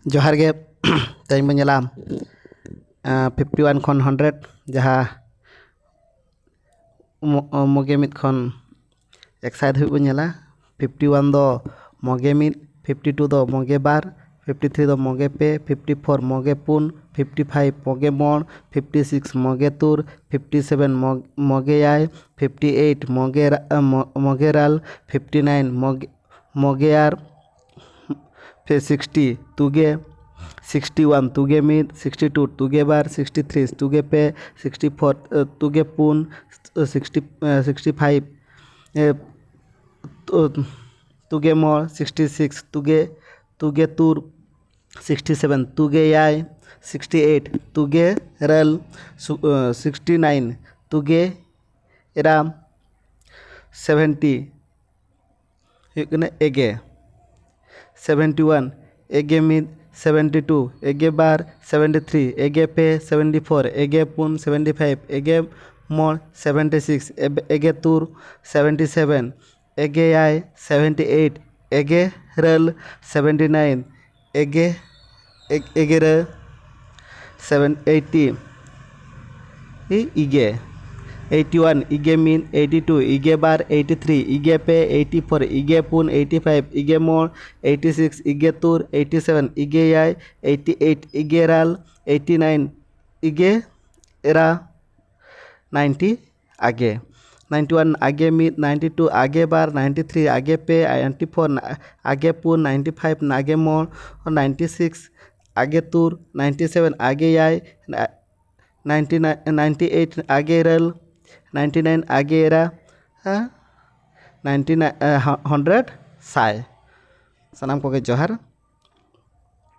जोहार गे तेज बन चला 51 खन 100 जहाँ मोगे मित खन 100 धाबी बन चला 51 दो मोगे मित 52 दो मोगे बार 53 दो मोगे पे 54 मोगे पुन 55 मोगे मोड़ 56 मोगे तुर 57 मोगे आय 58 मोगे राल 59 मोगे आर 60 तुगे 61 तुगे मित 62 तुगे बार 63 तुगे पे 64 तुगे पुन 65 तुगे मोड़ 66 तुगे तुर 67 तुगे आय 68 तुगे रल 69 तुगे राम 70 एगे 71 एगे मित 72 एगे बार 73 एगे पे 74 एगे पुन 75 एगे मोड़ 76 एगे तुर 77 एगे आय 78 एगे रल 79 एगे र 80 इगे 81 इगे मिन 82 इगे बार 83 इगे पे 84 इगे पुन 85 इगे मोड़ 86 इगे तुर 87 इगे आय 88 इगे राल 89 इगे एरा 90 आगे 91 आगे मित 92 आगे बार 93 आगे पे 94 आगे पुन 95 आगे मोड़ 96 आगे तुर 97 आगे आय 98 आगे रल 99 आगे एरा 99 100 साय सानाम को जोहार।